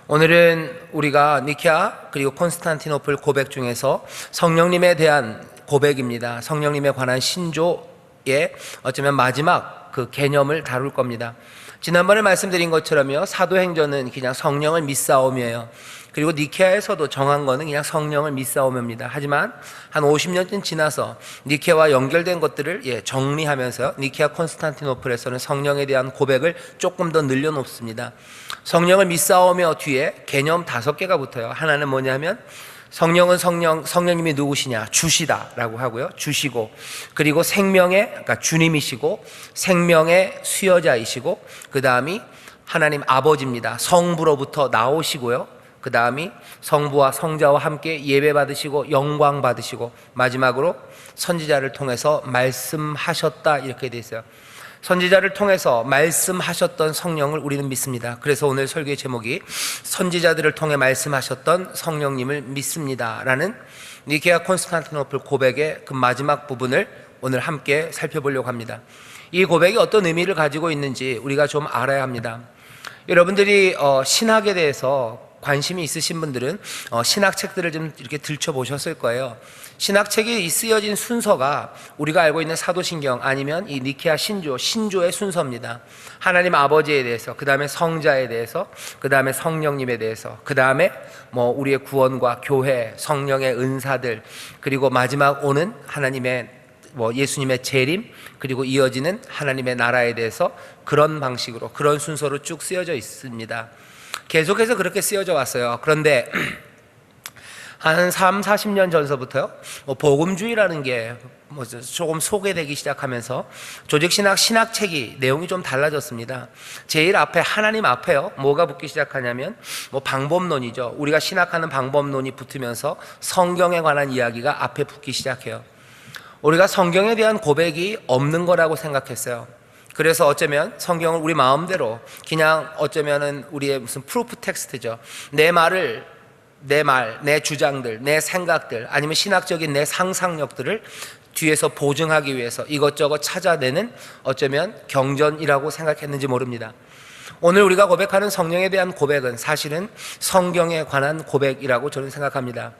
오늘은 우리가 니케아 그리고 콘스탄티노플 고백 중에서 성령님에 대한 고백입니다. 성령님에 관한 신조의 어쩌면 마지막 그 개념을 다룰 겁니다. 지난번에 말씀드린 것처럼요, 사도행전은 그냥 성령을 믿사오며요. 그리고 니케아에서도 정한 거는 그냥 성령을 믿사오며입니다. 하지만 한 50년쯤 지나서 니케아와 연결된 것들을 정리하면서 니케아 콘스탄티노플에서는 성령에 대한 고백을 조금 더 늘려놓습니다. 성령을 믿사오며 뒤에 개념 5개가 붙어요. 하나는 뭐냐면 성령은 성령님이 누구시냐? 주시다라고 하고요. 주시고, 그리고 그러니까 주님이시고, 생명의 수여자이시고, 그 다음이 하나님 아버지입니다. 성부로부터 나오시고요. 그 다음이 성부와 성자와 함께 예배 받으시고, 영광 받으시고, 마지막으로 선지자를 통해서 말씀하셨다, 이렇게 되어 있어요. 선지자를 통해서 말씀하셨던 성령을 우리는 믿습니다. 그래서 오늘 설교의 제목이 선지자들을 통해 말씀하셨던 성령님을 믿습니다 라는 니케아 콘스탄티노플 고백의 그 마지막 부분을 오늘 함께 살펴보려고 합니다. 이 고백이 어떤 의미를 가지고 있는지 우리가 좀 알아야 합니다. 여러분들이 신학에 대해서 관심이 있으신 분들은 신학책들을 좀 이렇게 들춰보셨을 거예요. 신학책이 쓰여진 순서가 우리가 알고 있는 사도신경 아니면 이 니케아 신조의 순서입니다. 하나님 아버지에 대해서, 그 다음에 성자에 대해서, 그 다음에 성령님에 대해서, 그 다음에 우리의 구원과 교회, 성령의 은사들, 그리고 마지막 오는 하나님의 예수님의 재림, 그리고 이어지는 하나님의 나라에 대해서 그런 방식으로, 그런 순서로 쭉 쓰여져 있습니다. 계속해서 그렇게 쓰여져 왔어요. 그런데 한 40년 전서부터요, 복음주의라는 게 조금 소개되기 시작하면서 조직신학책이 내용이 좀 달라졌습니다. 제일 앞에 하나님 앞에요, 뭐가 붙기 시작하냐면 방법론이죠. 우리가 신학하는 방법론이 붙으면서 성경에 관한 이야기가 앞에 붙기 시작해요. 우리가 성경에 대한 고백이 없는 거라고 생각했어요. 그래서 어쩌면 성경을 우리 마음대로 그냥 어쩌면은 우리의 무슨 프루프 텍스트죠. 내 주장들, 내 생각들, 아니면 신학적인 내 상상력들을 뒤에서 보증하기 위해서 이것저것 찾아내는 어쩌면 경전이라고 생각했는지 모릅니다. 오늘 우리가 고백하는 성령에 대한 고백은 사실은 성경에 관한 고백이라고 저는 생각합니다.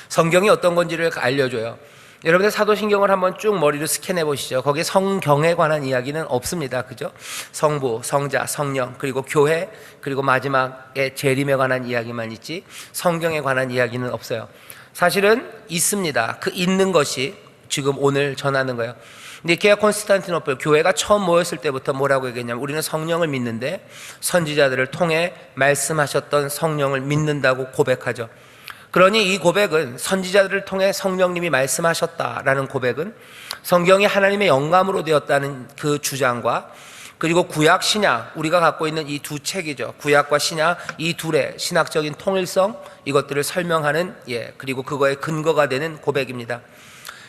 성경이 어떤 건지를 알려줘요. 여러분들 사도신경을 한번 쭉 머리로 스캔해 보시죠. 거기에 성경에 관한 이야기는 없습니다. 그죠? 성부, 성자, 성령, 그리고 교회, 그리고 마지막에 재림에 관한 이야기만 있지 성경에 관한 이야기는 없어요. 사실은 있습니다. 그 있는 것이 지금 오늘 전하는 거예요. 니케아 콘스탄티노플 교회가 처음 모였을 때부터 뭐라고 얘기했냐면 우리는 성령을 믿는데 선지자들을 통해 말씀하셨던 성령을 믿는다고 고백하죠. 그러니 이 고백은 선지자들을 통해 성령님이 말씀하셨다라는 고백은 성경이 하나님의 영감으로 되었다는 그 주장과, 그리고 구약 신약 우리가 갖고 있는 이 두 책이죠. 구약과 신약 이 둘의 신학적인 통일성, 이것들을 설명하는 그리고 그거의 근거가 되는 고백입니다.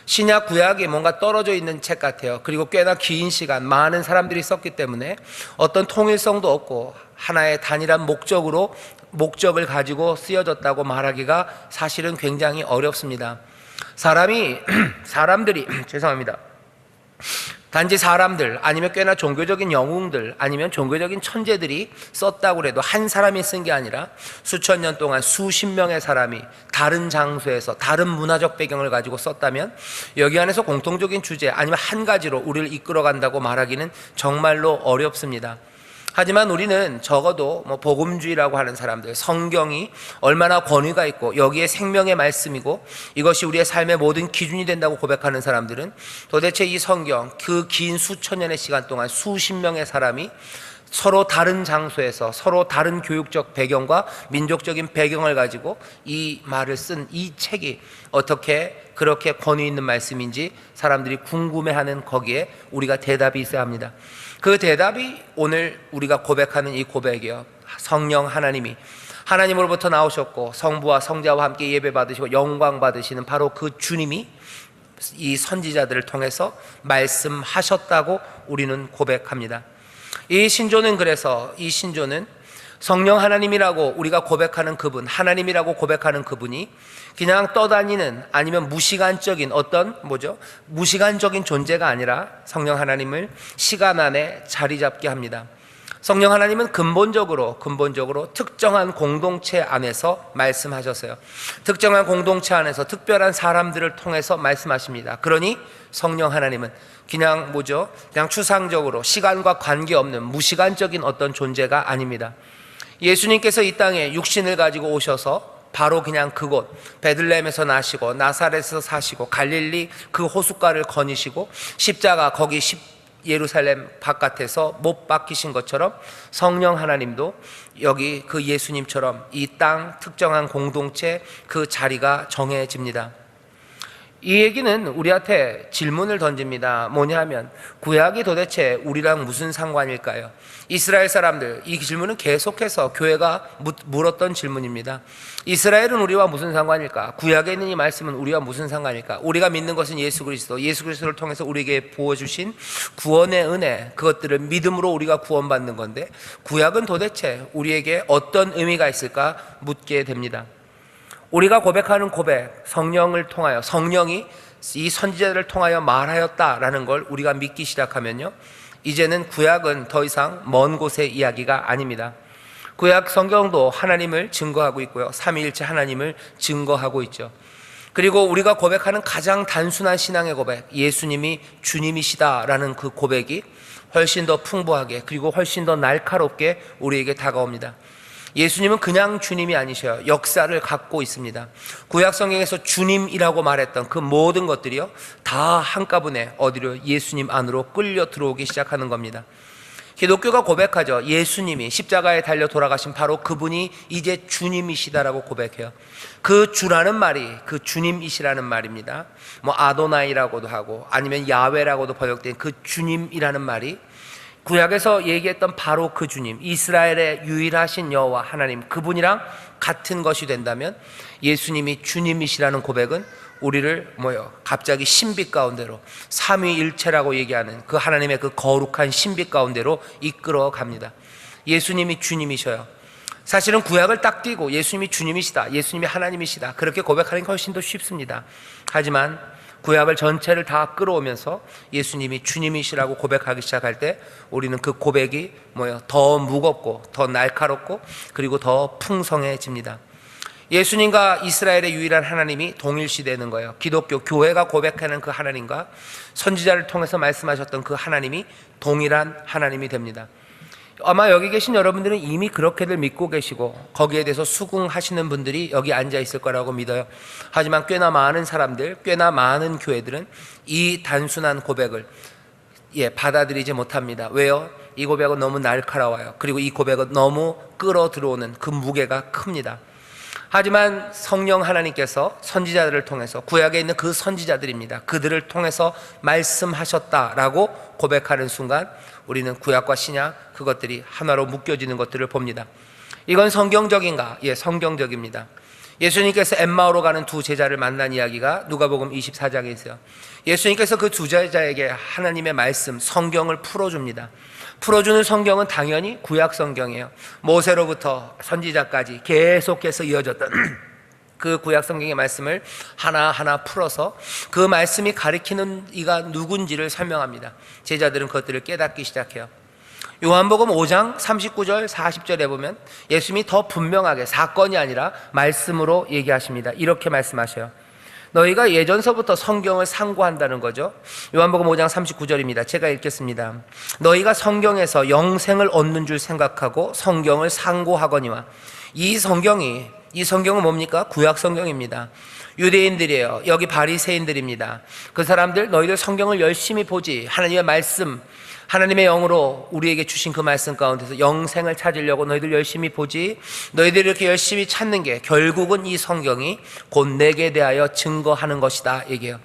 신약 구약이 뭔가 떨어져 있는 책 같아요. 그리고 꽤나 긴 시간 많은 사람들이 썼기 때문에 어떤 통일성도 없고 하나의 단일한 목적을 가지고 쓰여졌다고 말하기가 사실은 굉장히 어렵습니다. 사람들이 죄송합니다. 단지 사람들 아니면 꽤나 종교적인 영웅들 아니면 종교적인 천재들이 썼다고 해도 한 사람이 쓴 게 아니라 수천 년 동안 수십 명의 사람이 다른 장소에서 다른 문화적 배경을 가지고 썼다면 여기 안에서 공통적인 주제 아니면 한 가지로 우리를 이끌어간다고 말하기는 정말로 어렵습니다. 하지만 우리는 적어도 복음주의라고 하는 사람들, 성경이 얼마나 권위가 있고 여기에 생명의 말씀이고 이것이 우리의 삶의 모든 기준이 된다고 고백하는 사람들은 도대체 이 성경 그 긴 수천 년의 시간 동안 수십 명의 사람이 서로 다른 장소에서 서로 다른 교육적 배경과 민족적인 배경을 가지고 이 말을 쓴 이 책이 어떻게 그렇게 권위 있는 말씀인지 사람들이 궁금해하는 거기에 우리가 대답이 있어야 합니다. 그 대답이 오늘 우리가 고백하는 이 고백이에요. 성령 하나님이 하나님으로부터 나오셨고 성부와 성자와 함께 예배 받으시고 영광 받으시는 바로 그 주님이 이 선지자들을 통해서 말씀하셨다고 우리는 고백합니다. 이 신조는 성령 하나님이라고 우리가 고백하는 그분, 하나님이라고 고백하는 그분이 그냥 떠다니는 아니면 무시간적인 무시간적인 존재가 아니라 성령 하나님을 시간 안에 자리 잡게 합니다. 성령 하나님은 근본적으로 특정한 공동체 안에서 말씀하셨어요. 특정한 공동체 안에서 특별한 사람들을 통해서 말씀하십니다. 그러니 성령 하나님은 그냥 추상적으로 시간과 관계없는 무시간적인 어떤 존재가 아닙니다. 예수님께서 이 땅에 육신을 가지고 오셔서 바로 그냥 그곳 베들레헴에서 나시고 나사렛에서 사시고 갈릴리 그 호숫가를 거니시고 십자가 거기 예루살렘 바깥에서 못 박히신 것처럼 성령 하나님도 여기 그 예수님처럼 이 땅 특정한 공동체 그 자리가 정해집니다. 이 얘기는 우리한테 질문을 던집니다. 뭐냐 하면 구약이 도대체 우리랑 무슨 상관일까요? 이스라엘 사람들, 이 질문은 계속해서 교회가 물었던 질문입니다. 이스라엘은 우리와 무슨 상관일까? 구약에 있는 이 말씀은 우리와 무슨 상관일까? 우리가 믿는 것은 예수 그리스도를 통해서 우리에게 부어주신 구원의 은혜, 그것들을 믿음으로 우리가 구원받는 건데 구약은 도대체 우리에게 어떤 의미가 있을까 묻게 됩니다. 우리가 고백하는 고백, 성령을 통하여 성령이 이 선지자들을 통하여 말하였다라는 걸 우리가 믿기 시작하면요, 이제는 구약은 더 이상 먼 곳의 이야기가 아닙니다. 구약 성경도 하나님을 증거하고 있고요, 삼위일체 하나님을 증거하고 있죠. 그리고 우리가 고백하는 가장 단순한 신앙의 고백, 예수님이 주님이시다라는 그 고백이 훨씬 더 풍부하게 그리고 훨씬 더 날카롭게 우리에게 다가옵니다. 예수님은 그냥 주님이 아니셔요. 역사를 갖고 있습니다. 구약 성경에서 주님이라고 말했던 그 모든 것들이요, 다 한꺼번에 어디로? 예수님 안으로 끌려 들어오기 시작하는 겁니다. 기독교가 고백하죠. 예수님이 십자가에 달려 돌아가신 바로 그분이 이제 주님이시다라고 고백해요. 그 주라는 말이 그 주님이시라는 말입니다. 아도나이라고도 하고 아니면 야훼라고도 번역된 그 주님이라는 말이 구약에서 얘기했던 바로 그 주님, 이스라엘의 유일하신 여호와 하나님, 그분이랑 같은 것이 된다면 예수님이 주님이시라는 고백은 우리를 갑자기 신비 가운데로, 삼위일체라고 얘기하는 그 하나님의 그 거룩한 신비 가운데로 이끌어 갑니다. 예수님이 주님이셔요. 사실은 구약을 딱 띄고 예수님이 주님이시다, 예수님이 하나님이시다, 그렇게 고백하는 게 훨씬 더 쉽습니다. 하지만 구약을 전체를 다 끌어오면서 예수님이 주님이시라고 고백하기 시작할 때 우리는 그 고백이 더 무겁고 더 날카롭고 그리고 더 풍성해집니다. 예수님과 이스라엘의 유일한 하나님이 동일시되는 거예요. 기독교 교회가 고백하는 그 하나님과 선지자를 통해서 말씀하셨던 그 하나님이 동일한 하나님이 됩니다. 아마 여기 계신 여러분들은 이미 그렇게들 믿고 계시고 거기에 대해서 수긍하시는 분들이 여기 앉아 있을 거라고 믿어요. 하지만 꽤나 많은 사람들, 꽤나 많은 교회들은 이 단순한 고백을 받아들이지 못합니다. 왜요? 이 고백은 너무 날카로워요. 그리고 이 고백은 너무 끌어 들어오는 그 무게가 큽니다. 하지만 성령 하나님께서 선지자들을 통해서, 구약에 있는 그 선지자들입니다, 그들을 통해서 말씀하셨다라고 고백하는 순간 우리는 구약과 신약 그것들이 하나로 묶여지는 것들을 봅니다. 이건 성경적인가? 예, 성경적입니다. 예수님께서 엠마오로 가는 두 제자를 만난 이야기가 누가복음 24장에 있어요. 예수님께서 그 두 제자에게 하나님의 말씀, 성경을 풀어줍니다. 풀어주는 성경은 당연히 구약 성경이에요. 모세로부터 선지자까지 계속해서 이어졌던 그 구약 성경의 말씀을 하나하나 풀어서 그 말씀이 가리키는 이가 누군지를 설명합니다. 제자들은 그것들을 깨닫기 시작해요. 요한복음 5장 39절 40절에 보면 예수님이 더 분명하게 사건이 아니라 말씀으로 얘기하십니다. 이렇게 말씀하셔요. 너희가 예전서부터 성경을 상고한다는 거죠. 요한복음 5장 39절입니다. 제가 읽겠습니다. 너희가 성경에서 영생을 얻는 줄 생각하고 성경을 상고하거니와. 이 성경은 뭡니까? 구약 성경입니다. 유대인들이에요. 여기 바리새인들입니다. 그 사람들, 너희들 성경을 열심히 보지, 하나님의 말씀, 하나님의 영으로 우리에게 주신 그 말씀 가운데서 영생을 찾으려고 너희들 열심히 보지, 너희들이 이렇게 열심히 찾는 게 결국은 이 성경이 곧 내게 대하여 증거하는 것이다 얘기해요.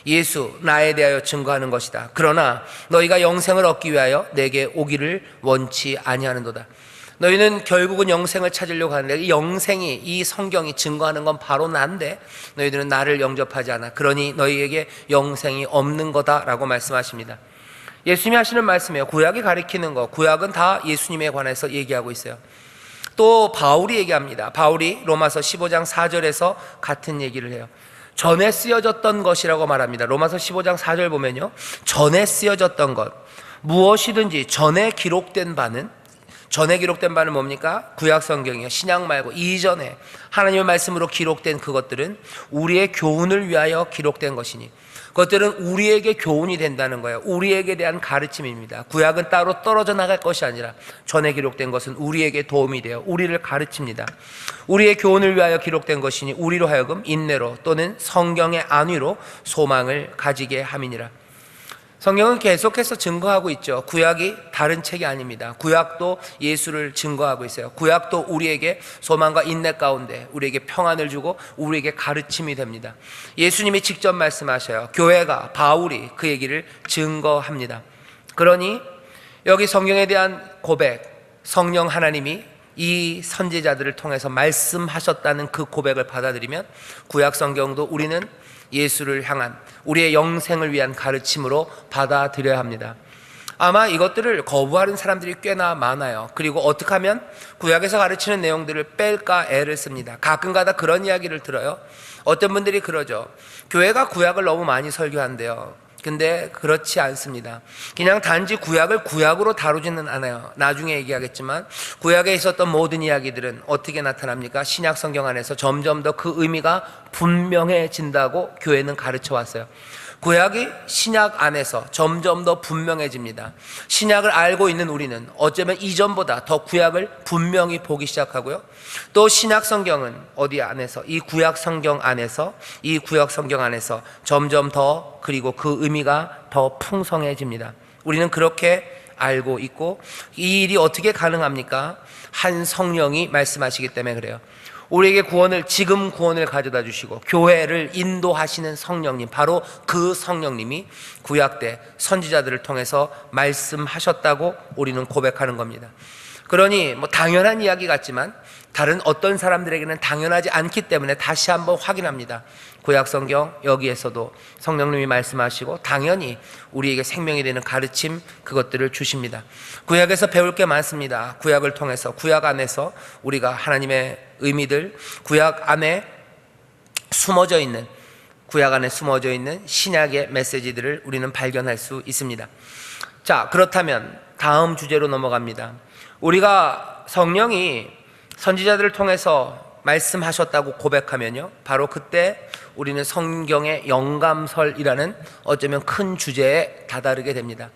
예수, 나에 대하여 증거하는 것이다. 그러나 너희가 영생을 얻기 위하여 내게 오기를 원치 아니하는도다. 너희는 결국은 영생을 찾으려고 하는데 이 영생이, 이 성경이 증거하는 건 바로 나인데 너희들은 나를 영접하지 않아. 그러니 너희에게 영생이 없는 거다라고 말씀하십니다. 예수님이 하시는 말씀이에요. 구약이 가리키는 거, 구약은 다 예수님에 관해서 얘기하고 있어요. 또 바울이 얘기합니다. 바울이 로마서 15장 4절에서 같은 얘기를 해요. 전에 쓰여졌던 것이라고 말합니다. 로마서 15장 4절 보면요, 전에 쓰여졌던 것, 무엇이든지 전에 기록된 바는 전에 기록된 바는 뭡니까? 구약 성경이요. 신약 말고 이전에 하나님의 말씀으로 기록된 그것들은 우리의 교훈을 위하여 기록된 것이니 그것들은 우리에게 교훈이 된다는 거예요. 우리에게 대한 가르침입니다. 구약은 따로 떨어져 나갈 것이 아니라 전에 기록된 것은 우리에게 도움이 되어 우리를 가르칩니다. 우리의 교훈을 위하여 기록된 것이니 우리로 하여금 인내로 또는 성경의 안위로 소망을 가지게 함이니라. 성경은 계속해서 증거하고 있죠. 구약이 다른 책이 아닙니다. 구약도 예수를 증거하고 있어요. 구약도 우리에게 소망과 인내 가운데 우리에게 평안을 주고 우리에게 가르침이 됩니다. 예수님이 직접 말씀하셔요. 교회가, 바울이 그 얘기를 증거합니다. 그러니 여기 성경에 대한 고백, 성령 하나님이 이 선지자들을 통해서 말씀하셨다는 그 고백을 받아들이면 구약 성경도 우리는 예수를 향한 우리의 영생을 위한 가르침으로 받아들여야 합니다. 아마 이것들을 거부하는 사람들이 꽤나 많아요. 그리고 어떻게 하면 구약에서 가르치는 내용들을 뺄까 애를 씁니다. 가끔가다 그런 이야기를 들어요. 어떤 분들이 그러죠. 교회가 구약을 너무 많이 설교한대요. 근데 그렇지 않습니다. 그냥 단지 구약을 구약으로 다루지는 않아요. 나중에 얘기하겠지만 구약에 있었던 모든 이야기들은 어떻게 나타납니까? 신약 성경 안에서 점점 더 그 의미가 분명해진다고 교회는 가르쳐 왔어요. 구약이 신약 안에서 점점 더 분명해집니다. 신약을 알고 있는 우리는 어쩌면 이전보다 더 구약을 분명히 보기 시작하고요. 또 신약 성경은 어디 안에서 이 구약 성경 안에서 점점 더 그리고 그 의미가 더 풍성해집니다. 우리는 그렇게 알고 있고 이 일이 어떻게 가능합니까? 한 성령이 말씀하시기 때문에 그래요. 우리에게 지금 구원을 가져다 주시고 교회를 인도하시는 성령님, 바로 그 성령님이 구약 때 선지자들을 통해서 말씀하셨다고 우리는 고백하는 겁니다. 그러니 당연한 이야기 같지만 다른 어떤 사람들에게는 당연하지 않기 때문에 다시 한번 확인합니다. 구약 성경 여기에서도 성령님이 말씀하시고 당연히 우리에게 생명이 되는 가르침 그것들을 주십니다. 구약에서 배울 게 많습니다. 구약을 통해서 구약 안에서 우리가 하나님의 의미들, 구약 안에 숨어져 있는 신약의 메시지들을 우리는 발견할 수 있습니다. 자, 그렇다면 다음 주제로 넘어갑니다. 우리가 성령이 선지자들을 통해서 말씀하셨다고 고백하면요, 바로 그때 우리는 성경의 영감설이라는 어쩌면 큰 주제에 다다르게 됩니다.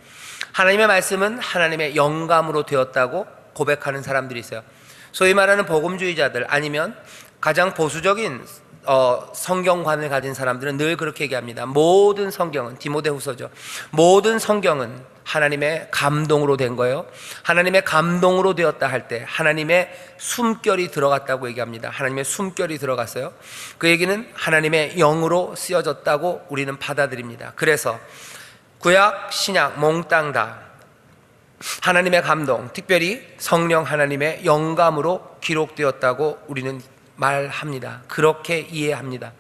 하나님의 말씀은 하나님의 영감으로 되었다고 고백하는 사람들이 있어요. 소위 말하는 복음주의자들 아니면 가장 보수적인 성경관을 가진 사람들은 늘 그렇게 얘기합니다. 모든 성경은, 디모데후서죠, 모든 성경은 하나님의 감동으로 된 거예요. 하나님의 감동으로 되었다 할 때 하나님의 숨결이 들어갔다고 얘기합니다. 하나님의 숨결이 들어갔어요. 그 얘기는 하나님의 영으로 쓰여졌다고 우리는 받아들입니다. 그래서 구약, 신약 몽땅 다 하나님의 감동, 특별히 성령 하나님의 영감으로 기록되었다고 우리는 말합니다. 그렇게 이해합니다.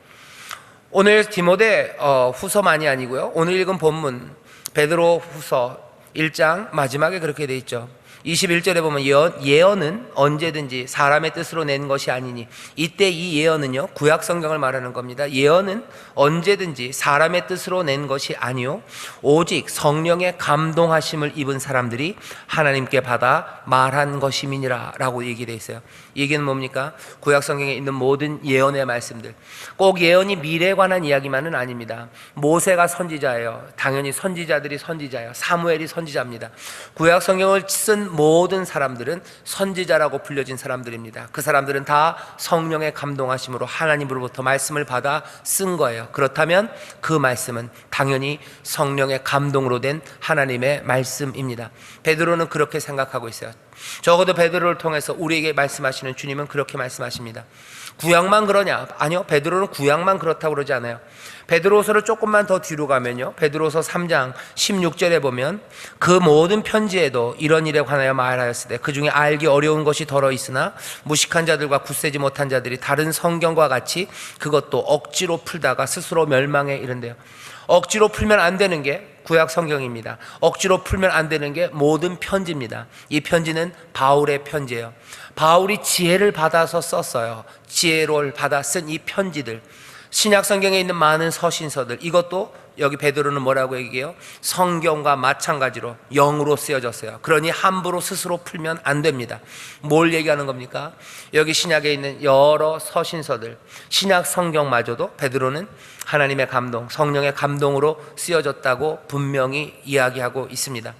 오늘 디모데 후서만이 아니고요, 오늘 읽은 본문 베드로 후서 1장 마지막에 그렇게 돼 있죠. 21절에 보면 예언은 언제든지 사람의 뜻으로 낸 것이 아니니, 이때 이 예언은요 구약 성경을 말하는 겁니다. 예언은 언제든지 사람의 뜻으로 낸 것이 아니요 오직 성령의 감동하심을 입은 사람들이 하나님께 받아 말한 것임이니라 라고 얘기되어 있어요. 이 얘기는 뭡니까? 구약 성경에 있는 모든 예언의 말씀들, 꼭 예언이 미래에 관한 이야기만은 아닙니다. 모세가 선지자예요. 당연히 선지자들이 선지자예요. 사무엘이 선지자입니다. 구약 성경을 쓴 모든 사람들은 선지자라고 불려진 사람들입니다. 그 사람들은 다 성령의 감동하심으로 하나님으로부터 말씀을 받아 쓴 거예요. 그렇다면 그 말씀은 당연히 성령의 감동으로 된 하나님의 말씀입니다. 베드로는 그렇게 생각하고 있어요. 적어도 베드로를 통해서 우리에게 말씀하시는 주님은 그렇게 말씀하십니다. 구약만 그러냐? 아니요, 베드로는 구약만 그렇다고 그러지 않아요. 베드로서를 조금만 더 뒤로 가면요, 베드로서 3장 16절에 보면 그 모든 편지에도 이런 일에 관하여 말하였으되 그 중에 알기 어려운 것이 덜어 있으나 무식한 자들과 굳세지 못한 자들이 다른 성경과 같이 그것도 억지로 풀다가 스스로 멸망에 이른대요. 억지로 풀면 안 되는 게 구약 성경입니다. 억지로 풀면 안 되는 게 모든 편지입니다. 이 편지는 바울의 편지예요. 바울이 지혜를 받아서 썼어요. 지혜를 받아 쓴 이 편지들, 신약 성경에 있는 많은 서신서들, 이것도 여기 베드로는 뭐라고 얘기해요? 성경과 마찬가지로 영으로 쓰여졌어요. 그러니 함부로 스스로 풀면 안 됩니다. 뭘 얘기하는 겁니까? 여기 신약에 있는 여러 서신서들, 신약 성경마저도 베드로는 하나님의 감동, 성령의 감동으로 쓰여졌다고 분명히 이야기하고 있습니다.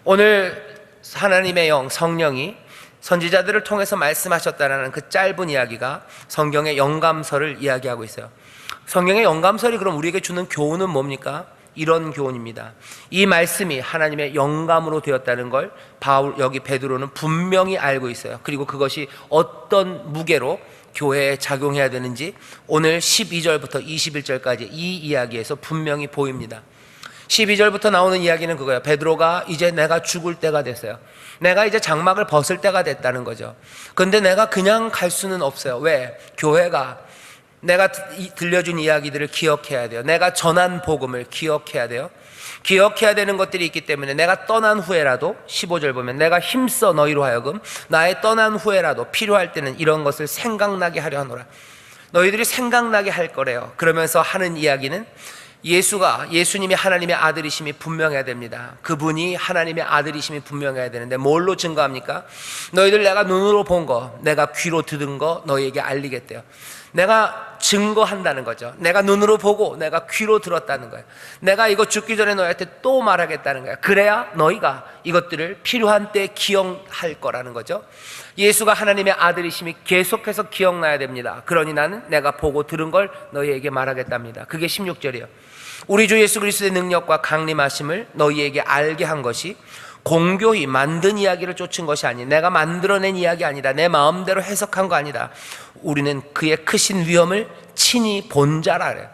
오늘 하나님의 영, 성령이 선지자들을 통해서 말씀하셨다라는 그 짧은 이야기가 성경의 영감설을 이야기하고 있어요. 성경의 영감설이 그럼 우리에게 주는 교훈은 뭡니까? 이런 교훈입니다. 이 말씀이 하나님의 영감으로 되었다는 걸 여기 베드로는 분명히 알고 있어요. 그리고 그것이 어떤 무게로 교회에 작용해야 되는지 오늘 12절부터 21절까지 이 이야기에서 분명히 보입니다. 12절부터 나오는 이야기는 그거예요. 베드로가 이제 내가 죽을 때가 됐어요. 내가 이제 장막을 벗을 때가 됐다는 거죠. 근데 내가 그냥 갈 수는 없어요. 왜? 교회가 내가 들려준 이야기들을 기억해야 돼요. 내가 전한 복음을 기억해야 돼요. 기억해야 되는 것들이 있기 때문에 내가 떠난 후에라도 15절 보면 내가 힘써 너희로 하여금 나의 떠난 후에라도 필요할 때는 이런 것을 생각나게 하려 하노라. 너희들이 생각나게 할 거래요. 그러면서 하는 이야기는 예수님이 하나님의 아들이심이 분명해야 됩니다. 그분이 하나님의 아들이심이 분명해야 되는데 뭘로 증거합니까? 너희들 내가 눈으로 본 거, 내가 귀로 들은 거 너희에게 알리겠대요. 내가 증거한다는 거죠. 내가 눈으로 보고 내가 귀로 들었다는 거예요. 내가 이거 죽기 전에 너희한테 또 말하겠다는 거예요. 그래야 너희가 이것들을 필요한 때 기억할 거라는 거죠. 예수가 하나님의 아들이심이 계속해서 기억나야 됩니다. 그러니 나는 내가 보고 들은 걸 너희에게 말하겠답니다. 그게 16절이에요. 우리 주 예수 그리스도의 능력과 강림하심을 너희에게 알게 한 것이 공교히 만든 이야기를 쫓은 것이 아니, 내가 만들어낸 이야기 아니다, 내 마음대로 해석한 거 아니다. 우리는 그의 크신 위엄을 친히 본 자라 그래요.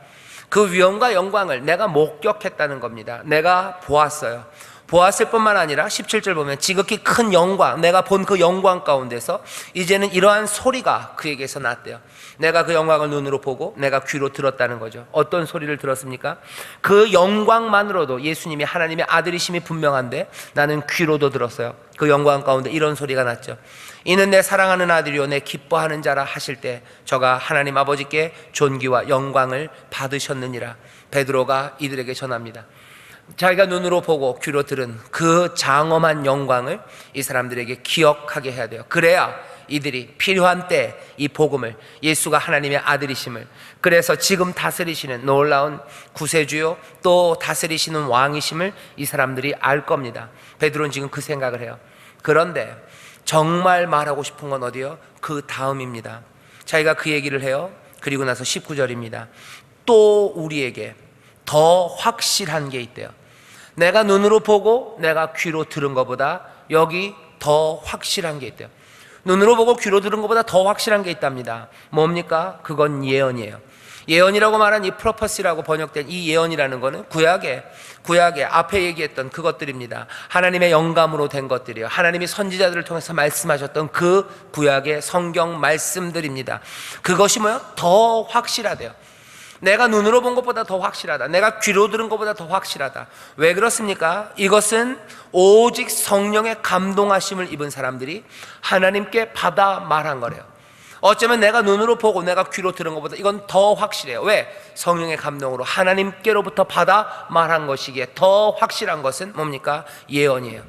그 위엄과 영광을 내가 목격했다는 겁니다. 내가 보았어요. 보았을 뿐만 아니라 17절 보면 지극히 큰 영광, 내가 본 그 영광 가운데서 이제는 이러한 소리가 그에게서 났대요. 내가 그 영광을 눈으로 보고 내가 귀로 들었다는 거죠. 어떤 소리를 들었습니까? 그 영광만으로도 예수님이 하나님의 아들이심이 분명한데 나는 귀로도 들었어요. 그 영광 가운데 이런 소리가 났죠. 이는 내 사랑하는 아들이요 내 기뻐하는 자라 하실 때 저가 하나님 아버지께 존귀와 영광을 받으셨느니라. 베드로가 이들에게 전합니다. 자기가 눈으로 보고 귀로 들은 그 장엄한 영광을 이 사람들에게 기억하게 해야 돼요. 그래야 이들이 필요한 때 이 복음을, 예수가 하나님의 아들이심을, 그래서 지금 다스리시는 놀라운 구세주요 또 다스리시는 왕이심을 이 사람들이 알 겁니다. 베드로는 지금 그 생각을 해요. 그런데 정말 말하고 싶은 건 어디요? 그 다음입니다. 자기가 그 얘기를 해요. 그리고 나서 19절입니다. 또 우리에게 더 확실한 게 있대요. 내가 눈으로 보고 내가 귀로 들은 것보다 여기 더 확실한 게 있대요. 눈으로 보고 귀로 들은 것보다 더 확실한 게 있답니다. 뭡니까? 그건 예언이에요. 예언이라고 말한 이 프로퍼시라고 번역된 이 예언이라는 것은 구약에 앞에 얘기했던 그것들입니다. 하나님의 영감으로 된 것들이에요. 하나님이 선지자들을 통해서 말씀하셨던 그 구약의 성경 말씀들입니다. 그것이 뭐예요? 더 확실하대요. 내가 눈으로 본 것보다 더 확실하다. 내가 귀로 들은 것보다 더 확실하다. 왜 그렇습니까? 이것은 오직 성령의 감동하심을 입은 사람들이 하나님께 받아 말한 거래요. 어쩌면 내가 눈으로 보고 내가 귀로 들은 것보다 이건 더 확실해요. 왜? 성령의 감동으로 하나님께로부터 받아 말한 것이기에 더 확실한 것은 뭡니까? 예언이에요.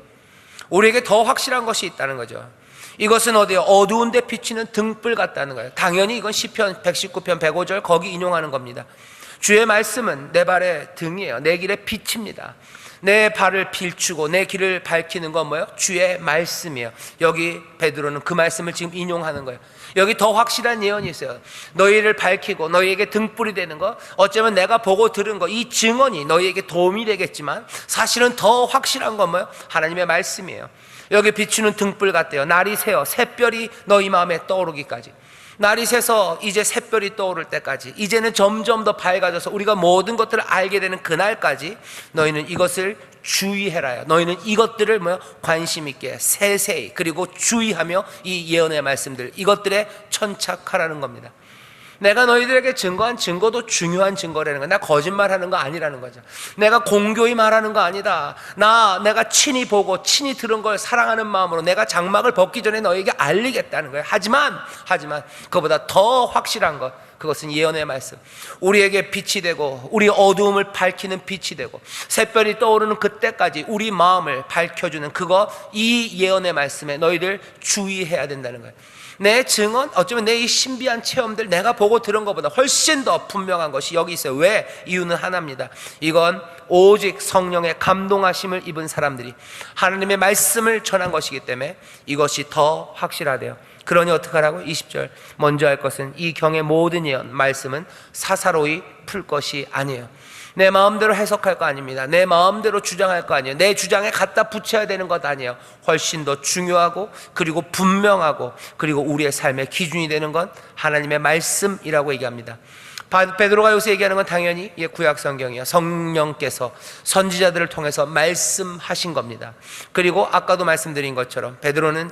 우리에게 더 확실한 것이 있다는 거죠. 이것은 어디요? 어두운 데 비치는 등불 같다는 거예요. 당연히 이건 시편 119편 105절 거기 인용하는 겁니다. 주의 말씀은 내 발의 등이에요. 내 길의 빛입니다. 내 발을 비추고 내 길을 밝히는 건 뭐예요? 주의 말씀이에요. 여기 베드로는 그 말씀을 지금 인용하는 거예요. 여기 더 확실한 예언이 있어요. 너희를 밝히고 너희에게 등불이 되는 거, 어쩌면 내가 보고 들은 거, 이 증언이 너희에게 도움이 되겠지만 사실은 더 확실한 건 뭐예요? 하나님의 말씀이에요. 여기 비추는 등불 같대요. 날이 새어 샛별이 너희 마음에 떠오르기까지. 날이 새서 이제 샛별이 떠오를 때까지, 이제는 점점 더 밝아져서 우리가 모든 것들을 알게 되는 그날까지 너희는 이것을 주의해라요. 너희는 이것들을 관심 있게 세세히 그리고 주의하며 이 예언의 말씀들, 이것들에 천착하라는 겁니다. 내가 너희들에게 증거한 증거도 중요한 증거라는 거야. 나 거짓말하는 거 아니라는 거죠. 내가 공교히 말하는 거 아니다. 내가 친히 보고 친히 들은 걸 사랑하는 마음으로 내가 장막을 벗기 전에 너희에게 알리겠다는 거예요. 하지만 그보다 더 확실한 것, 그것은 예언의 말씀. 우리에게 빛이 되고 우리 어두움을 밝히는 빛이 되고 샛별이 떠오르는 그때까지 우리 마음을 밝혀주는 그거, 이 예언의 말씀에 너희들 주의해야 된다는 거예요. 내 증언, 어쩌면 내 이 신비한 체험들, 내가 보고 들은 것보다 훨씬 더 분명한 것이 여기 있어요. 왜? 이유는 하나입니다. 이건 오직 성령의 감동하심을 입은 사람들이 하나님의 말씀을 전한 것이기 때문에 이것이 더 확실하대요. 그러니 어떡하라고? 20절, 먼저 할 것은 이 경의 모든 예언 말씀은 사사로이 풀 것이 아니에요. 내 마음대로 해석할 거 아닙니다. 내 마음대로 주장할 거 아니에요. 내 주장에 갖다 붙여야 되는 것 아니에요. 훨씬 더 중요하고 그리고 분명하고 그리고 우리의 삶의 기준이 되는 건 하나님의 말씀이라고 얘기합니다. 베드로가 요새 얘기하는 건 당연히 구약 성경이에요. 성령께서 선지자들을 통해서 말씀하신 겁니다. 그리고 아까도 말씀드린 것처럼 베드로는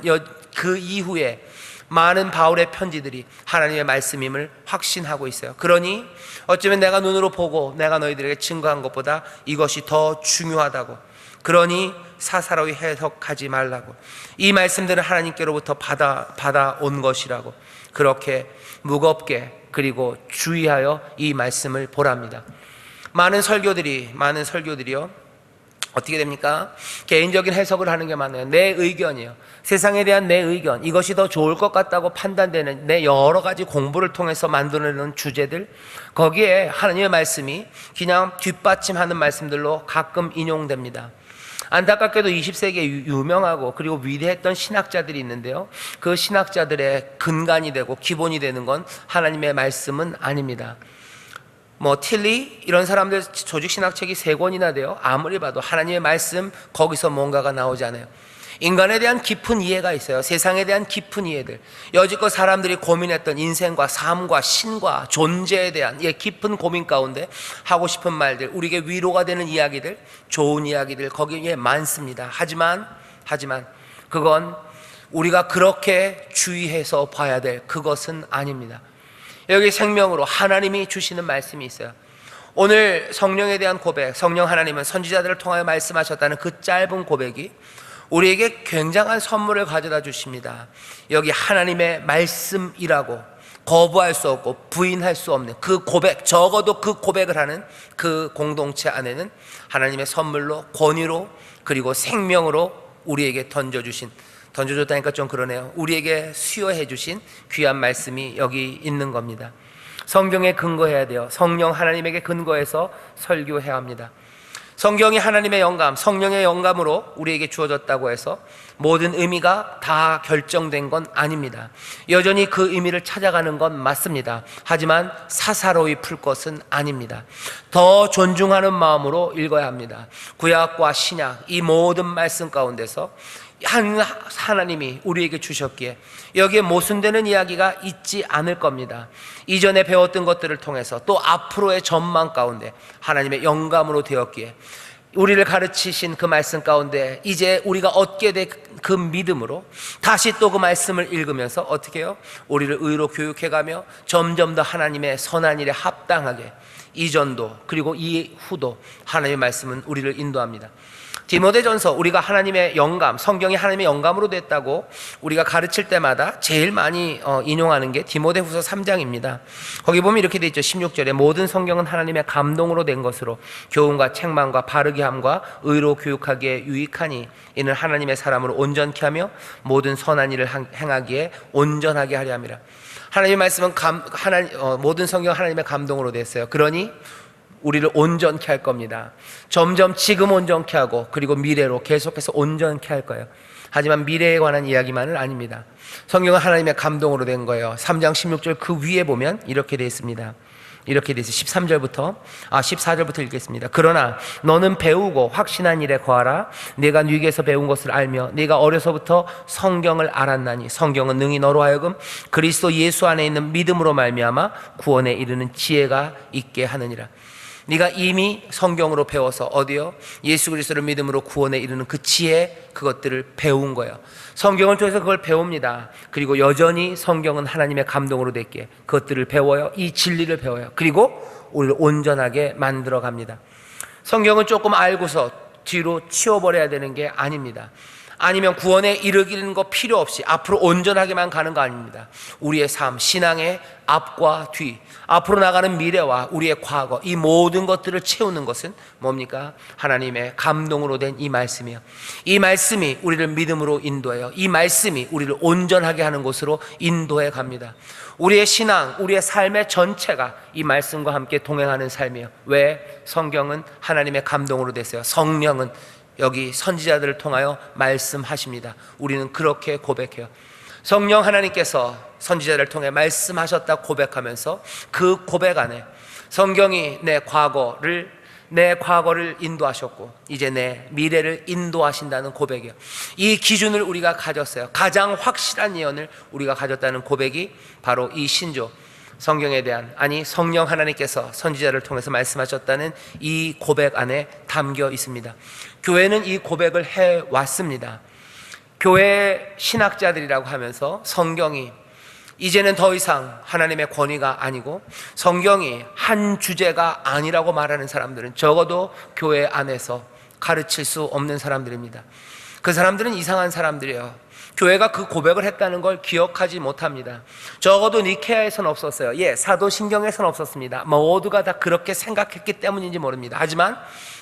그 이후에 많은 바울의 편지들이 하나님의 말씀임을 확신하고 있어요. 그러니 어쩌면 내가 눈으로 보고 내가 너희들에게 증거한 것보다 이것이 더 중요하다고, 그러니 사사로이 해석하지 말라고, 이 말씀들은 하나님께로부터 받아온 것이라고, 그렇게 무겁게 그리고 주의하여 이 말씀을 보랍니다. 많은 설교들이요 어떻게 됩니까? 개인적인 해석을 하는 게 많아요. 내 의견이요, 세상에 대한 내 의견, 이것이 더 좋을 것 같다고 판단되는 내 여러 가지 공부를 통해서 만들어내는 주제들, 거기에 하나님의 말씀이 그냥 뒷받침하는 말씀들로 가끔 인용됩니다. 안타깝게도 20세기에 유명하고 그리고 위대했던 신학자들이 있는데요, 그 신학자들의 근간이 되고 기본이 되는 건 하나님의 말씀은 아닙니다. 틸리 이런 사람들 조직신학책이 3권이나 돼요. 아무리 봐도 하나님의 말씀, 거기서 뭔가가 나오지 않아요. 인간에 대한 깊은 이해가 있어요. 세상에 대한 깊은 이해들, 여지껏 사람들이 고민했던 인생과 삶과 신과 존재에 대한 깊은 고민 가운데 하고 싶은 말들, 우리에게 위로가 되는 이야기들, 좋은 이야기들 거기에 많습니다. 하지만 그건 우리가 그렇게 주의해서 봐야 될 그것은 아닙니다. 여기 생명으로 하나님이 주시는 말씀이 있어요. 오늘 성령에 대한 고백, 성령 하나님은 선지자들을 통하여 말씀하셨다는 그 짧은 고백이 우리에게 굉장한 선물을 가져다 주십니다. 여기 하나님의 말씀이라고 거부할 수 없고 부인할 수 없는 그 고백, 적어도 그 고백을 하는 그 공동체 안에는 하나님의 선물로, 권위로, 그리고 생명으로 우리에게 던져줬다니까 좀 그러네요. 우리에게 수여해 주신 귀한 말씀이 여기 있는 겁니다. 성경에 근거해야 돼요. 성령 하나님에게 근거해서 설교해야 합니다. 성경이 하나님의 영감, 성령의 영감으로 우리에게 주어졌다고 해서 모든 의미가 다 결정된 건 아닙니다. 여전히 그 의미를 찾아가는 건 맞습니다. 하지만 사사로이 풀 것은 아닙니다. 더 존중하는 마음으로 읽어야 합니다. 구약과 신약 이 모든 말씀 가운데서 하나님이 우리에게 주셨기에 여기에 모순되는 이야기가 있지 않을 겁니다. 이전에 배웠던 것들을 통해서 또 앞으로의 전망 가운데 하나님의 영감으로 되었기에 우리를 가르치신 그 말씀 가운데 이제 우리가 얻게 될 그 믿음으로 다시 또 그 말씀을 읽으면서 어떻게 해요? 우리를 의로 교육해가며 점점 더 하나님의 선한 일에 합당하게 이전도 그리고 이후도 하나님의 말씀은 우리를 인도합니다. 디모데전서, 우리가 하나님의 영감, 성경이 하나님의 영감으로 됐다고 우리가 가르칠 때마다 제일 많이 인용하는 게 디모데후서 3장입니다. 거기 보면 이렇게 돼 있죠. 16절에 모든 성경은 하나님의 감동으로 된 것으로 교훈과 책망과 바르게 함과 의로 교육하기에 유익하니 이는 하나님의 사람으로 온전케 하며 모든 선한 일을 행하기에 온전하게 하려 함이라. 하나님의 말씀은 모든 성경은 하나님의 감동으로 됐어요. 그러니 우리를 온전케 할 겁니다. 점점 지금 온전케 하고 그리고 미래로 계속해서 온전케 할 거예요. 하지만 미래에 관한 이야기만은 아닙니다. 성경은 하나님의 감동으로 된 거예요. 3장 16절 그 위에 보면 이렇게 되어 있습니다. 이렇게 되어 있어요. 14절부터 읽겠습니다. 그러나 너는 배우고 확신한 일에 거하라. 네가 뉘게서 배운 것을 알며 네가 어려서부터 성경을 알았나니 성경은 능히 너로 하여금 그리스도 예수 안에 있는 믿음으로 말미암아 구원에 이르는 지혜가 있게 하느니라. 네가 이미 성경으로 배워서 어디요? 예수 그리스도를 믿음으로 구원에 이르는 그 지혜, 그것들을 배운 거예요. 성경을 통해서 그걸 배웁니다. 그리고 여전히 성경은 하나님의 감동으로 됐기에 그것들을 배워요. 이 진리를 배워요. 그리고 우리를 온전하게 만들어 갑니다. 성경은 조금 알고서 뒤로 치워버려야 되는 게 아닙니다. 아니면 구원에 이르기는 거 필요 없이 앞으로 온전하게만 가는 거 아닙니다. 우리의 삶, 신앙의 앞과 뒤, 앞으로 나가는 미래와 우리의 과거, 이 모든 것들을 채우는 것은 뭡니까? 하나님의 감동으로 된 이 말씀이요. 이 말씀이 우리를 믿음으로 인도해요. 이 말씀이 우리를 온전하게 하는 곳으로 인도해 갑니다. 우리의 신앙, 우리의 삶의 전체가 이 말씀과 함께 동행하는 삶이에요. 왜? 성경은 하나님의 감동으로 됐어요. 성령은 여기 선지자들을 통하여 말씀하십니다. 우리는 그렇게 고백해요. 성령 하나님께서 선지자를 통해 말씀하셨다 고백하면서 그 고백 안에 성경이 내 과거를 인도하셨고 이제 내 미래를 인도하신다는 고백이에요. 이 기준을 우리가 가졌어요. 가장 확실한 예언을 우리가 가졌다는 고백이 바로 이 신조, 성경에 대한, 아니 성령 하나님께서 선지자를 통해서 말씀하셨다는 이 고백 안에 담겨 있습니다. 교회는 이 고백을 해왔습니다. 교회 신학자들이라고 하면서 성경이 이제는 더 이상 하나님의 권위가 아니고 성경이 한 주제가 아니라고 말하는 사람들은 적어도 교회 안에서 가르칠 수 없는 사람들입니다. 그 사람들은 이상한 사람들이에요. 교회가 그 고백을 했다는 걸 기억하지 못합니다. 적어도 니케아에서는 없었어요. 사도신경에서는 없었습니다. 모두가 다 그렇게 생각했기 때문인지 모릅니다. 하지만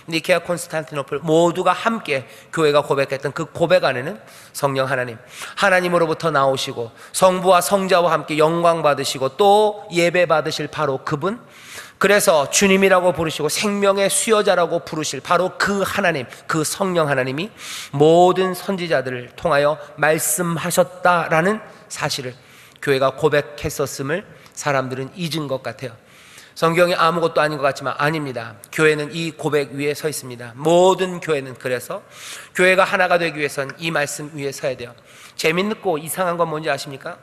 니케아, 콘스탄티노플 모두가 함께 교회가 고백했던 그 고백 안에는 성령 하나님으로부터 나오시고 성부와 성자와 함께 영광 받으시고 또 예배 받으실 바로 그분, 그래서 주님이라고 부르시고 생명의 수여자라고 부르실 바로 그 하나님, 그 성령 하나님이 모든 선지자들을 통하여 말씀하셨다라는 사실을 교회가 고백했었음을 사람들은 잊은 것 같아요. 성경이 아무것도 아닌 것 같지만 아닙니다. 교회는 이 고백 위에 서 있습니다. 모든 교회는 그래서 교회가 하나가 되기 위해서는 이 말씀 위에 서야 돼요. 재밌고 이상한 건 뭔지 아십니까?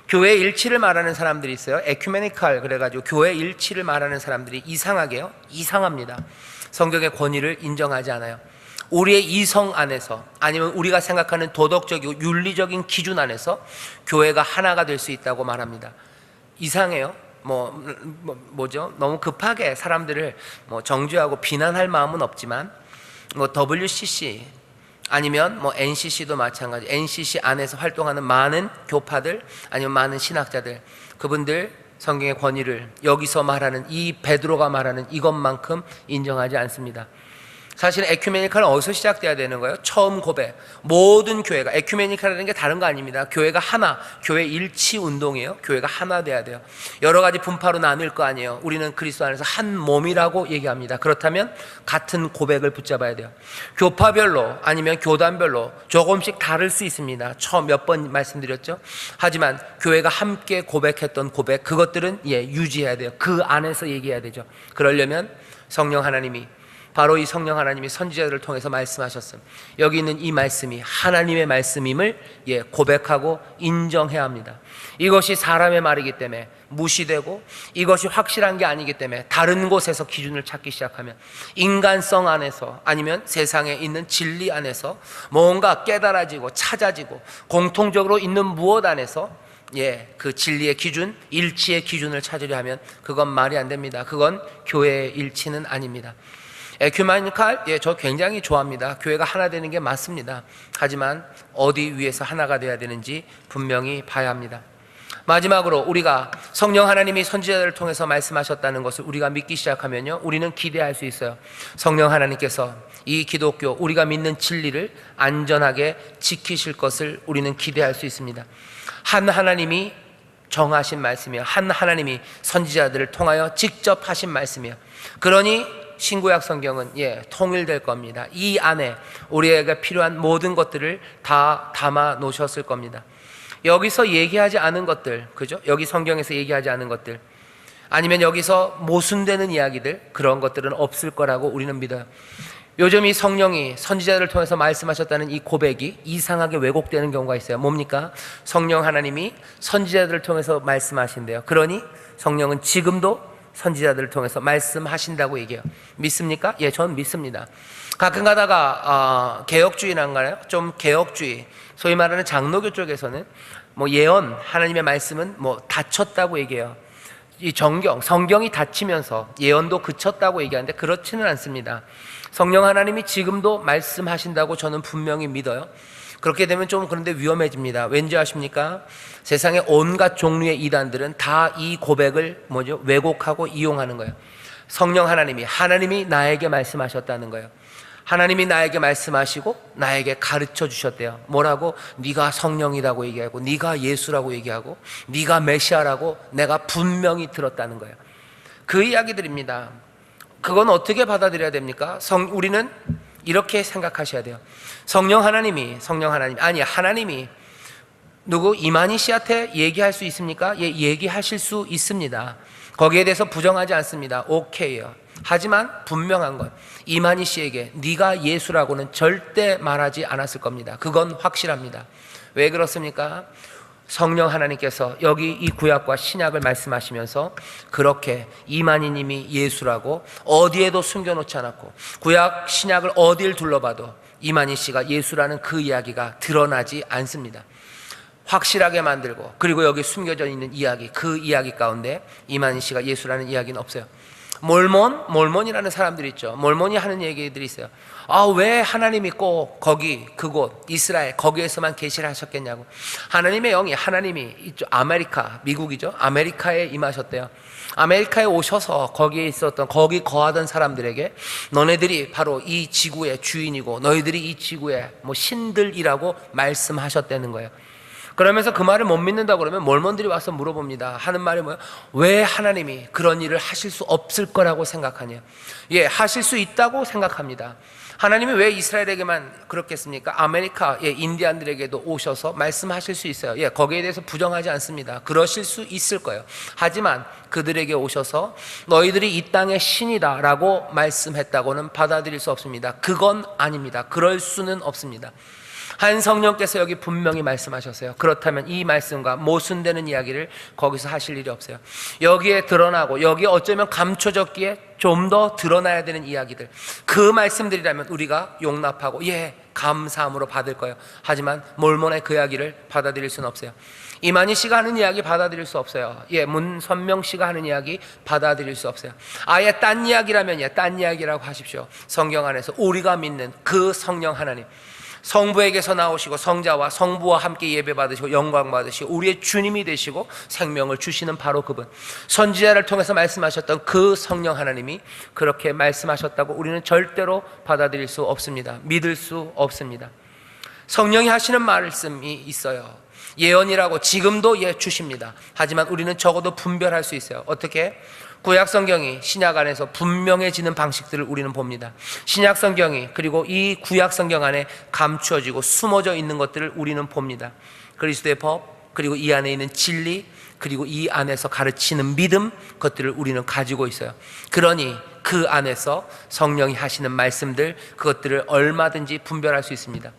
교회 일치를 말하는 사람들이 있어요. 에큐메니칼 그래가지고 교회 일치를 말하는 사람들이 이상하게요. 이상합니다. 성경의 권위를 인정하지 않아요. 우리의 이성 안에서 아니면 우리가 생각하는 도덕적이고 윤리적인 기준 안에서 교회가 하나가 될 수 있다고 말합니다. 이상해요. 뭐죠? 너무 급하게 사람들을 정죄하고 비난할 마음은 없지만 WCC 아니면 NCC도 마찬가지. NCC 안에서 활동하는 많은 교파들 아니면 많은 신학자들, 그분들 성경의 권위를 여기서 말하는 이 베드로가 말하는 이것만큼 인정하지 않습니다. 사실은 에큐메니칼은 어디서 시작돼야 되는 거예요? 처음 고백. 모든 교회가, 에큐메니칼이라는 게 다른 거 아닙니다. 교회가 하나, 교회 일치 운동이에요. 교회가 하나 돼야 돼요. 여러 가지 분파로 나뉠 거 아니에요. 우리는 그리스도 안에서 한 몸이라고 얘기합니다. 그렇다면 같은 고백을 붙잡아야 돼요. 교파별로 아니면 교단별로 조금씩 다를 수 있습니다. 처음 몇 번 말씀드렸죠. 하지만 교회가 함께 고백했던 고백, 그것들은 유지해야 돼요. 그 안에서 얘기해야 되죠. 그러려면 성령 하나님이, 바로 이 성령 하나님이 선지자들을 통해서 말씀하셨음, 여기 있는 이 말씀이 하나님의 말씀임을 고백하고 인정해야 합니다. 이것이 사람의 말이기 때문에 무시되고 이것이 확실한 게 아니기 때문에 다른 곳에서 기준을 찾기 시작하면 인간성 안에서 아니면 세상에 있는 진리 안에서 뭔가 깨달아지고 찾아지고 공통적으로 있는 무엇 안에서 그 진리의 기준, 일치의 기준을 찾으려 하면 그건 말이 안 됩니다. 그건 교회의 일치는 아닙니다. 에큐메니칼, 저 굉장히 좋아합니다. 교회가 하나 되는 게 맞습니다. 하지만 어디 위에서 하나가 돼야 되는지 분명히 봐야 합니다. 마지막으로 우리가 성령 하나님이 선지자들을 통해서 말씀하셨다는 것을 우리가 믿기 시작하면요, 우리는 기대할 수 있어요. 성령 하나님께서 이 기독교, 우리가 믿는 진리를 안전하게 지키실 것을 우리는 기대할 수 있습니다. 한 하나님이 정하신 말씀이에요. 한 하나님이 선지자들을 통하여 직접 하신 말씀이에요. 그러니 신구약 성경은 통일될 겁니다. 이 안에 우리에게 필요한 모든 것들을 다 담아 놓으셨을 겁니다. 여기서 얘기하지 않은 것들, 그죠? 여기 성경에서 얘기하지 않은 것들, 아니면 여기서 모순되는 이야기들, 그런 것들은 없을 거라고 우리는 믿어요. 요즘 이 성령이 선지자들을 통해서 말씀하셨다는 이 고백이 이상하게 왜곡되는 경우가 있어요. 뭡니까? 성령 하나님이 선지자들을 통해서 말씀하신대요. 그러니 성령은 지금도 선지자들을 통해서 말씀하신다고 얘기해요. 믿습니까? 예, 전 믿습니다. 가끔 가다가 개혁주의란가요? 좀 개혁주의, 소위 말하는 장로교 쪽에서는 뭐 예언, 하나님의 말씀은 뭐 닫혔다고 얘기해요. 이 성경이 닫히면서 예언도 그쳤다고 얘기하는데 그렇지는 않습니다. 성령 하나님이 지금도 말씀하신다고 저는 분명히 믿어요. 그렇게 되면 좀 그런데 위험해집니다. 왠지 아십니까? 세상의 온갖 종류의 이단들은 다 이 고백을 왜곡하고 이용하는 거예요. 성령 하나님이 나에게 말씀하셨다는 거예요. 하나님이 나에게 말씀하시고 나에게 가르쳐 주셨대요. 뭐라고? 네가 성령이라고 얘기하고, 네가 예수라고 얘기하고, 네가 메시아라고 내가 분명히 들었다는 거예요. 그 이야기들입니다. 그건 어떻게 받아들여야 됩니까? 우리는 이렇게 생각하셔야 돼요. 하나님이 누구 이만희 씨한테 얘기할 수 있습니까? 예, 얘기하실 수 있습니다. 거기에 대해서 부정하지 않습니다. 오케이요. 하지만 분명한 건 이만희 씨에게 네가 예수라고는 절대 말하지 않았을 겁니다. 그건 확실합니다. 왜 그렇습니까? 성령 하나님께서 여기 이 구약과 신약을 말씀하시면서 그렇게 이만희 님이 예수라고 어디에도 숨겨놓지 않았고, 구약 신약을 어딜 둘러봐도 이만희 씨가 예수라는 그 이야기가 드러나지 않습니다. 확실하게 만들고, 그리고 여기 숨겨져 있는 이야기, 그 이야기 가운데 이만희 씨가 예수라는 이야기는 없어요. 몰몬이라는 사람들이 있죠. 몰몬이 하는 얘기들이 있어요. 왜 하나님이 꼭 그곳 이스라엘 거기에서만 계시를 하셨겠냐고. 하나님의 영이, 하나님이 이쪽 미국이죠. 아메리카에 임하셨대요. 아메리카에 오셔서 거기에 있었던, 거기 거하던 사람들에게 너네들이 바로 이 지구의 주인이고 너희들이 이 지구의 신들이라고 말씀하셨다는 거예요. 그러면서 그 말을 못 믿는다 그러면 몰몬들이 와서 물어봅니다. 하는 말이 뭐예요? 왜 하나님이 그런 일을 하실 수 없을 거라고 생각하냐? 예, 하실 수 있다고 생각합니다. 하나님이 왜 이스라엘에게만 그렇겠습니까? 인디안들에게도 오셔서 말씀하실 수 있어요. 예, 거기에 대해서 부정하지 않습니다. 그러실 수 있을 거예요. 하지만 그들에게 오셔서 너희들이 이 땅의 신이다 라고 말씀했다고는 받아들일 수 없습니다. 그건 아닙니다. 그럴 수는 없습니다. 한 성령께서 여기 분명히 말씀하셨어요. 그렇다면 이 말씀과 모순되는 이야기를 거기서 하실 일이 없어요. 여기에 드러나고, 여기에 어쩌면 감춰졌기에 좀 더 드러나야 되는 이야기들, 그 말씀들이라면 우리가 용납하고 감사함으로 받을 거예요. 하지만 몰몬의 그 이야기를 받아들일 수는 없어요. 이만희 씨가 하는 이야기 받아들일 수 없어요. 문선명 씨가 하는 이야기 받아들일 수 없어요. 아예 딴 이야기라면 딴 이야기라고 하십시오. 성경 안에서 우리가 믿는 그 성령 하나님, 성부에게서 나오시고 성자와 성부와 함께 예배 받으시고 영광 받으시고 우리의 주님이 되시고 생명을 주시는 바로 그분, 선지자를 통해서 말씀하셨던 그 성령 하나님이 그렇게 말씀하셨다고 우리는 절대로 받아들일 수 없습니다. 믿을 수 없습니다. 성령이 하시는 말씀이 있어요. 예언이라고 지금도 주십니다. 하지만 우리는 적어도 분별할 수 있어요. 어떻게? 구약 성경이 신약 안에서 분명해지는 방식들을 우리는 봅니다. 신약 성경이 그리고 이 구약 성경 안에 감추어지고 숨어져 있는 것들을 우리는 봅니다. 그리스도의 법, 그리고 이 안에 있는 진리, 그리고 이 안에서 가르치는 믿음, 그것들을 우리는 가지고 있어요. 그러니 그 안에서 성령이 하시는 말씀들, 그것들을 얼마든지 분별할 수 있습니다.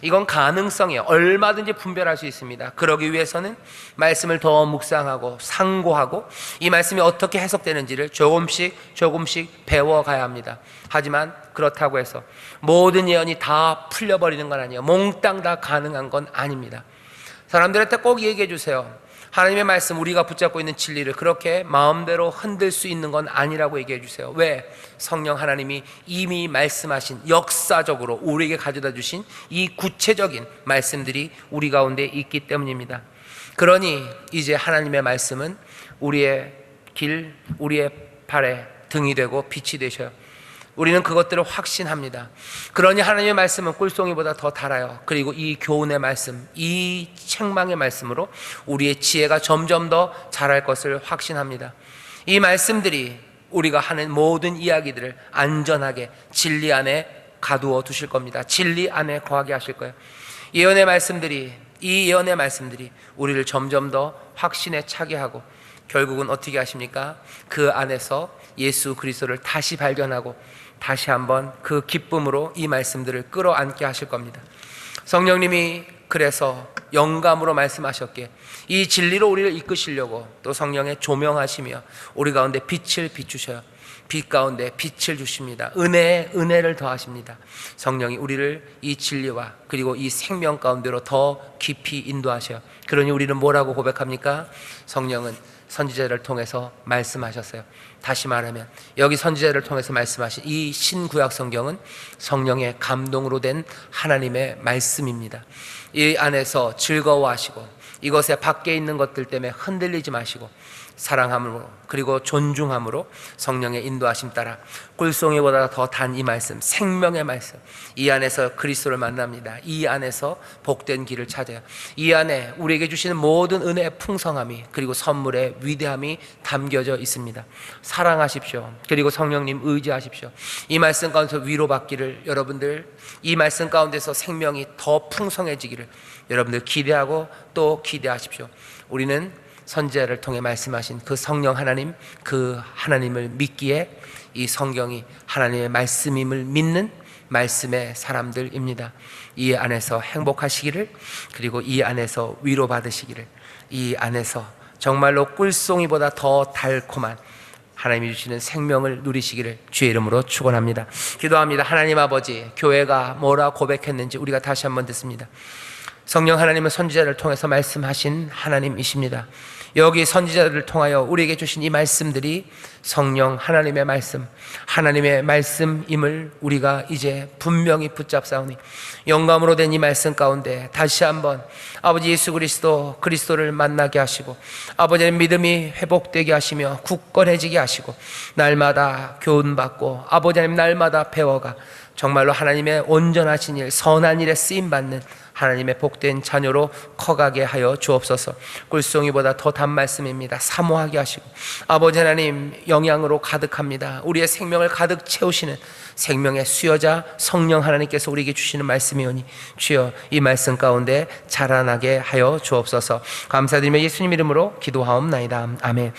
이건 가능성이에요. 얼마든지 분별할 수 있습니다. 그러기 위해서는 말씀을 더 묵상하고 상고하고 이 말씀이 어떻게 해석되는지를 조금씩 배워가야 합니다. 하지만 그렇다고 해서 모든 예언이 다 풀려버리는 건 아니에요. 몽땅 다 가능한 건 아닙니다. 사람들한테 꼭 얘기해 주세요. 하나님의 말씀, 우리가 붙잡고 있는 진리를 그렇게 마음대로 흔들 수 있는 건 아니라고 얘기해 주세요. 왜? 성령 하나님이 이미 말씀하신, 역사적으로 우리에게 가져다 주신 이 구체적인 말씀들이 우리 가운데 있기 때문입니다. 그러니 이제 하나님의 말씀은 우리의 길, 우리의 발에 등이 되고 빛이 되셔요. 우리는 그것들을 확신합니다. 그러니 하나님의 말씀은 꿀송이보다 더 달아요. 그리고 이 교훈의 말씀, 이 책망의 말씀으로 우리의 지혜가 점점 더 자랄 것을 확신합니다. 이 말씀들이 우리가 하는 모든 이야기들을 안전하게 진리 안에 가두어 두실 겁니다. 진리 안에 거하게 하실 거예요. 이 예언의 말씀들이 우리를 점점 더 확신에 차게 하고 결국은 어떻게 하십니까? 그 안에서 예수 그리스도를 다시 발견하고 다시 한번 그 기쁨으로 이 말씀들을 끌어안게 하실 겁니다. 성령님이 그래서 영감으로 말씀하셨기에 이 진리로 우리를 이끄시려고 또 성령의 조명하시며 우리 가운데 빛을 비추셔요. 빛 가운데 빛을 주십니다. 은혜를 더하십니다. 성령이 우리를 이 진리와 그리고 이 생명 가운데로 더 깊이 인도하셔요. 그러니 우리는 뭐라고 고백합니까? 성령은 선지자를 통해서 말씀하셨어요. 다시 말하면 여기 선지자를 통해서 말씀하신 이 신구약 성경은 성령의 감동으로 된 하나님의 말씀입니다. 이 안에서 즐거워하시고 이것에 밖에 있는 것들 때문에 흔들리지 마시고 사랑함으로 그리고 존중함으로 성령의 인도하심 따라 꿀송이보다 더 단 이 말씀, 생명의 말씀, 이 안에서 그리스도를 만납니다. 이 안에서 복된 길을 찾아요. 이 안에 우리에게 주시는 모든 은혜의 풍성함이 그리고 선물의 위대함이 담겨져 있습니다. 사랑하십시오. 그리고 성령님 의지하십시오. 이 말씀 가운데서 위로받기를, 여러분들 이 말씀 가운데서 생명이 더 풍성해지기를 여러분들 기대하고 또 기대하십시오. 우리는 선지자를 통해 말씀하신 그 성령 하나님, 그 하나님을 믿기에 이 성경이 하나님의 말씀임을 믿는 말씀의 사람들입니다. 이 안에서 행복하시기를, 그리고 이 안에서 위로받으시기를, 이 안에서 정말로 꿀송이보다 더 달콤한 하나님이 주시는 생명을 누리시기를 주의 이름으로 축원합니다. 기도합니다. 하나님 아버지, 교회가 뭐라 고백했는지 우리가 다시 한번 듣습니다. 성령 하나님은 선지자를 통해서 말씀하신 하나님이십니다. 여기 선지자들을 통하여 우리에게 주신 이 말씀들이 성령 하나님의 말씀, 하나님의 말씀임을 우리가 이제 분명히 붙잡사오니 영감으로 된 이 말씀 가운데 다시 한번 아버지 예수 그리스도를 만나게 하시고 아버지의 믿음이 회복되게 하시며 굳건해지게 하시고 날마다 교훈받고 아버지 하나님 날마다 배워가 정말로 하나님의 온전하신 일, 선한 일에 쓰임받는 하나님의 복된 자녀로 커가게 하여 주옵소서. 꿀송이보다 더 단 말씀입니다. 사모하게 하시고 아버지 하나님 영양으로 가득합니다. 우리의 생명을 가득 채우시는 생명의 수여자 성령 하나님께서 우리에게 주시는 말씀이오니 주여 이 말씀 가운데 자라나게 하여 주옵소서. 감사드리며 예수님 이름으로 기도하옵나이다. 아멘.